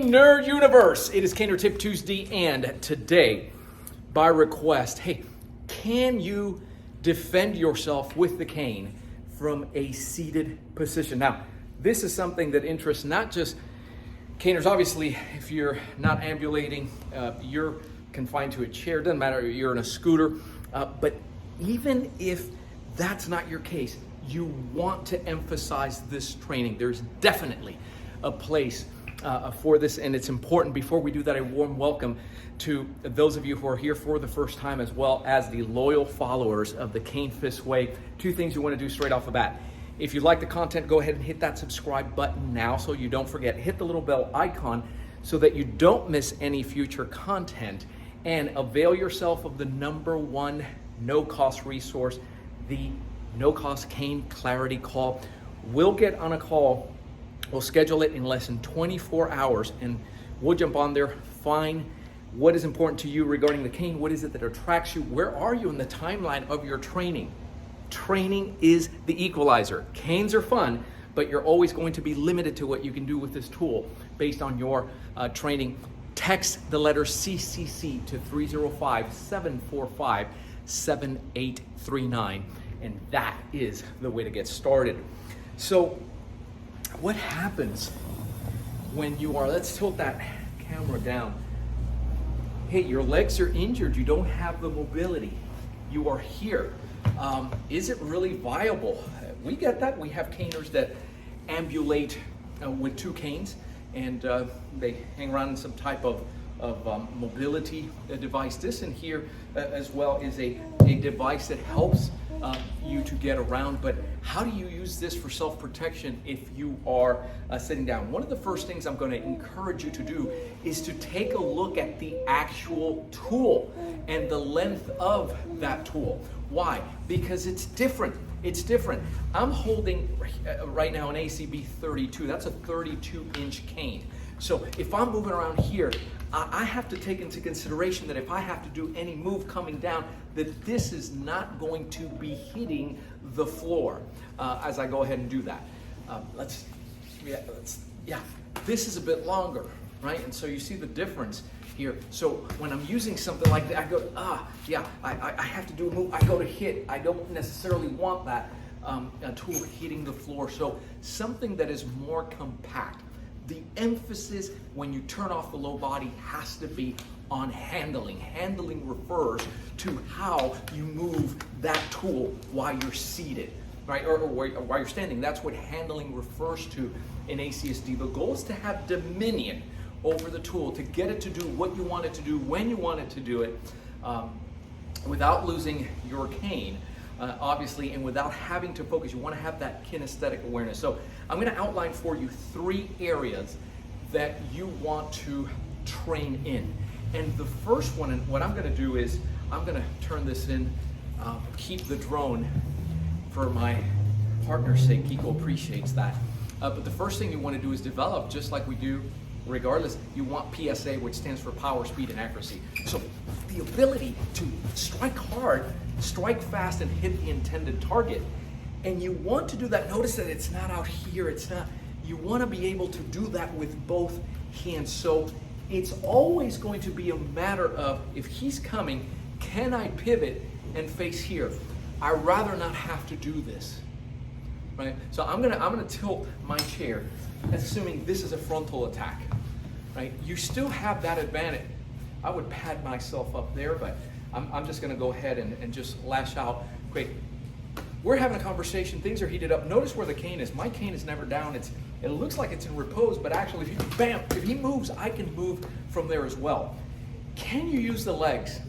morning, Nerd Universe. It is Caner Tip Tuesday, and today, by request, hey, can you defend yourself with the cane from a seated position? Now, this is something that interests not just caners. Obviously, if you're not ambulating, you're confined to a chair. Doesn't matter, you're in a scooter. But even if that's not your case, you want to emphasize this training. There's definitely a place for this, and it's important. Before we do that, a warm welcome to those of you who are here for the first time, as well as the loyal followers of the Cane Fist Way. Two things you want to do straight off the bat. If you like the content, go ahead and hit that subscribe button now so you don't forget. Hit the little bell icon so that you don't miss any future content, and avail yourself of the #1 no-cost resource, the no-cost cane clarity call. We'll get on a call. We'll schedule it in less than 24 hours, and we'll jump on there, find what is important to you regarding the cane. What is it that attracts you? Where are you in the timeline of your training? Training is the equalizer. Canes are fun, but you're always going to be limited to what you can do with this tool based on your training. Text the letter CCC to 305-745-7839, and that is the way to get started. So what happens when you are, let's tilt that camera down. Hey, your legs are injured, you don't have the mobility, you are here. Is it really viable? We get that. We have caners that ambulate with two canes, and they hang around in some type of mobility device. This in here as well is a device that helps you to get around. But how do you use this for self-protection if you are sitting down? One of the first things I'm going to encourage you to do is to take a look at the actual tool and the length of that tool. Why? Because it's different. It's different. I'm holding right now an ACB 32. That's a 32-inch cane. So if I'm moving around here, I have to take into consideration that if I have to do any move coming down, that this is not going to be hitting the floor as I go ahead and do that. This is a bit longer, right? And so you see the difference here. So when I'm using something like that, I go, I have to do a move. I go to hit. I don't necessarily want that tool hitting the floor. So something that is more compact. The emphasis when you turn off the low body has to be on handling. Handling refers to how you move that tool while you're seated, right? Or while you're standing. That's what handling refers to in ACSD. The goal is to have dominion over the tool, to get it to do what you want it to do, when you want it to do it, without losing your cane. Obviously, and without having to focus. You want to have that kinesthetic awareness. So I'm going to outline for you 3 areas that you want to train in. And the first one, and what I'm going to do is, I'm going to turn this in, keep the drone for my partner's sake. Kiko appreciates that. But the first thing you want to do is develop, just like we do regardless, you want PSA, which stands for power, speed, and accuracy. So the ability to strike hard, strike fast, and hit the intended target. And you want to do that. Notice that it's not out here. It's not. You want to be able to do that with both hands. So it's always going to be a matter of, if he's coming, can I pivot and face here? I'd rather not have to do this, right? So I'm gonna tilt my chair, assuming this is a frontal attack, right? You still have that advantage. I would pad myself up there, but I'm just gonna go ahead and just lash out. Great. We're having a conversation, things are heated up. Notice where the cane is. My cane is never down. It looks like it's in repose, but actually if he moves, I can move from there as well. Can you use the legs?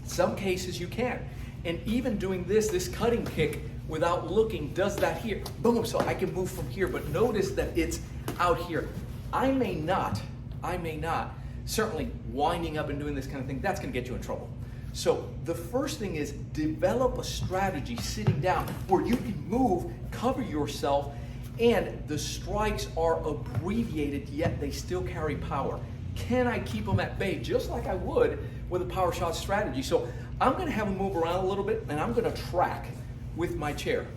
Some cases you can. And even doing this cutting kick without looking does that here. Boom, so I can move from here, but notice that it's out here. I may not, certainly winding up and doing this kind of thing, that's gonna get you in trouble. So the first thing is develop a strategy sitting down where you can move, cover yourself, and the strikes are abbreviated, yet they still carry power. Can I keep them at bay just like I would with a power shot strategy? So I'm gonna have them move around a little bit, and I'm gonna track with my chair.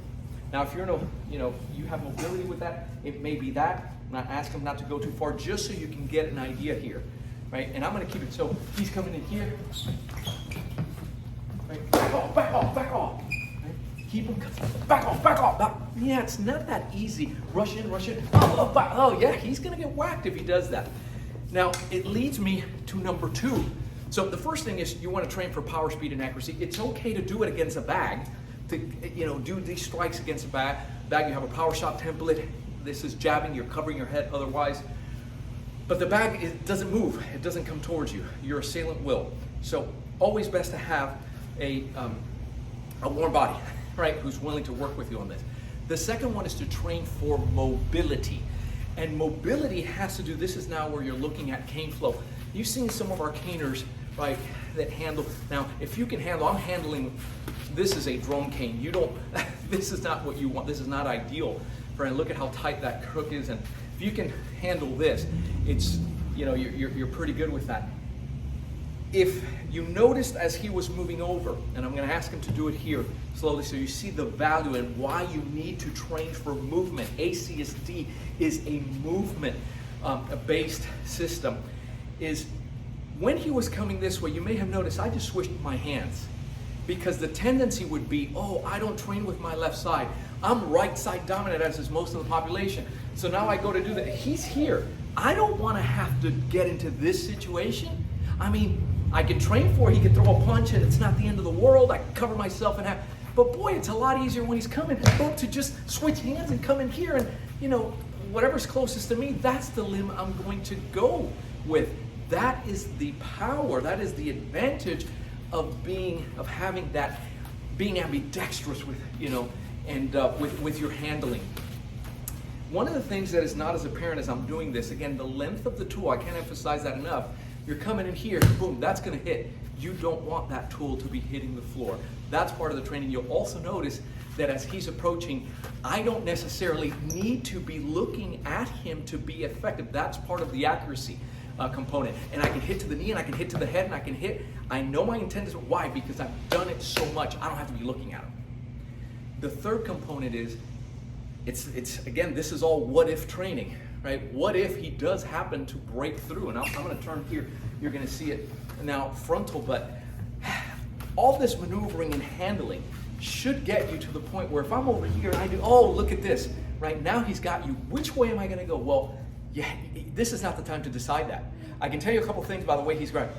Now, if you're you have mobility with that, it may be that. I'm not asking him not to go too far, just so you can get an idea here, right? And I'm gonna keep it, so he's coming in here. Right? Back off, back off, back off. Right? Keep him, back off, back off. Yeah, it's not that easy. Rush in, rush in. Oh, yeah, he's gonna get whacked if he does that. Now, it leads me to number 2. So the first thing is you want to train for power, speed, and accuracy. It's okay to do it against a bag, to do these strikes against a bag. You have a power shot template. This is jabbing, you're covering your head otherwise. But the bag, it doesn't move, it doesn't come towards you. Your assailant will. So always best to have a warm body, right, who's willing to work with you on this. The second one is to train for mobility. And mobility has to do, this is now where you're looking at cane flow. You've seen some of our caners, right, that handle. Now, if you can handle, I'm handling, this is a drone cane. You don't, this is not what you want. This is not ideal. Friend, look at how tight that crook is. And if you can handle this, it's, you're pretty good with that. If you noticed as he was moving over, and I'm going to ask him to do it here slowly so you see the value and why you need to train for movement. ACSD is a movement-based system. Is when he was coming this way, you may have noticed I just switched my hands, because the tendency would be, oh, I don't train with my left side. I'm right side dominant, as is most of the population. So now I go to do that. He's here. I don't want to have to get into this situation. I mean, I can train for it. He can throw a punch and it's not the end of the world. I can cover myself in half. But boy, it's a lot easier when he's coming to just switch hands and come in here and, whatever's closest to me, that's the limb I'm going to go with. That is the power, that is the advantage of having that, being ambidextrous with, with your handling. One of the things that is not as apparent as I'm doing this, again, the length of the tool, I can't emphasize that enough. You're coming in here, boom, that's gonna hit. You don't want that tool to be hitting the floor. That's part of the training. You'll also notice that as he's approaching, I don't necessarily need to be looking at him to be effective. That's part of the accuracy component. And I can hit to the knee, and I can hit to the head, and I can hit. I know my intent is why, because I've done it so much, I don't have to be looking at him. The third component is, it's again, this is all what if training, right? What if he does happen to break through? And I'm gonna turn here, you're gonna see it now frontal, but all this maneuvering and handling should get you to the point where if I'm over here and I do, oh, look at this, right? Now he's got you. Which way am I gonna go? Well, yeah, this is not the time to decide that. I can tell you a couple things by the way he's grabbing.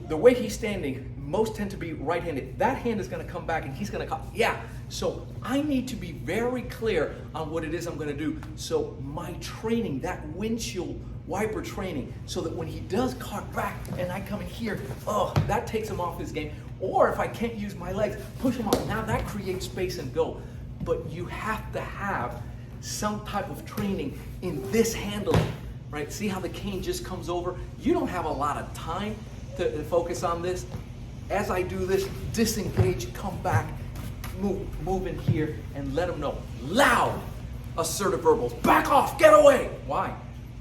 The way he's standing, most tend to be right-handed. That hand is gonna come back and he's gonna come, yeah. So I need to be very clear on what it is I'm gonna do. So my training, that windshield wiper training, so that when he does cock back and I come in here, oh, that takes him off his game. Or if I can't use my legs, push him off. Now that creates space and go. But you have to have some type of training in this handling, right? See how the cane just comes over? You don't have a lot of time to focus on this. As I do this, disengage, come back, move in here, and let them know. Loud, assertive verbals. Back off, get away. Why?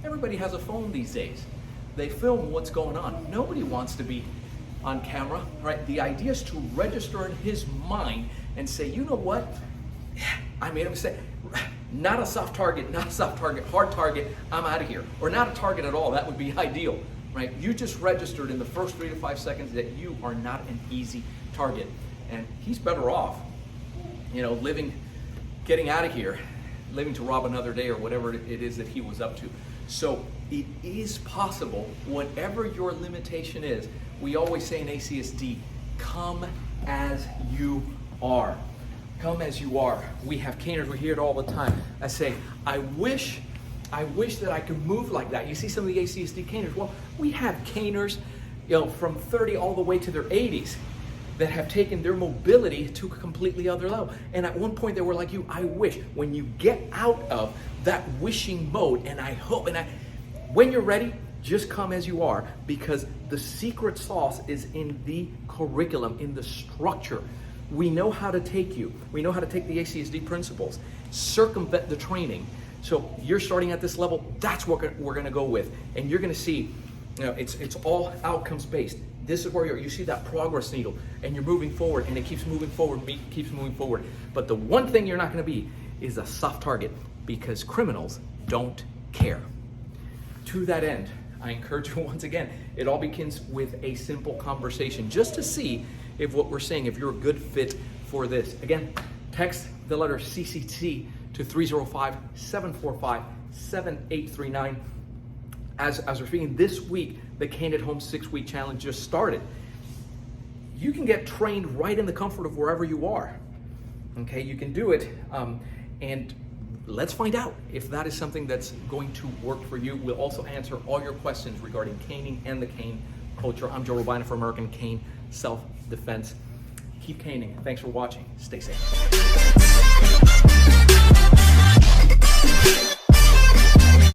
Everybody has a phone these days. They film what's going on. Nobody wants to be on camera, right? The idea is to register in his mind and say, you know what? I made a mistake. Not a soft target, not a soft target, hard target, I'm out of here. Or not a target at all, that would be ideal, right? You just registered in the first 3 to 5 seconds that you are not an easy target. And he's better off, getting out of here, living to rob another day or whatever it is that he was up to. So it is possible, whatever your limitation is, we always say in ACSD, come as you are. Come as you are. We have caners, we hear it all the time. I say, I wish that I could move like that. You see some of the ACSD caners. Well, we have caners, from 30 all the way to their 80s that have taken their mobility to a completely other level. And at one point they were like you, I wish. When you get out of that wishing mode, and I hope, when you're ready, just come as you are, because the secret sauce is in the curriculum, in the structure. We know how to take you. We know how to take the ACSD principles, circumvent the training. So you're starting at this level, that's what we're gonna go with. And you're gonna see, it's all outcomes based. This is where you see that progress needle, and you're moving forward, and it keeps moving forward, keeps moving forward. But the one thing you're not gonna be is a soft target, because criminals don't care. To that end, I encourage you once again, it all begins with a simple conversation just to see if what we're saying, if you're a good fit for this. Again, text the letter CCT to 305-745-7839. As we're speaking, this week, the Cane at Home 6-week challenge just started. You can get trained right in the comfort of wherever you are. Okay, you can do it, and let's find out if that is something that's going to work for you. We'll also answer all your questions regarding caning and the cane culture. I'm Joe Robaina for American Cane Self-Defense. Keep caning. Thanks for watching. Stay safe.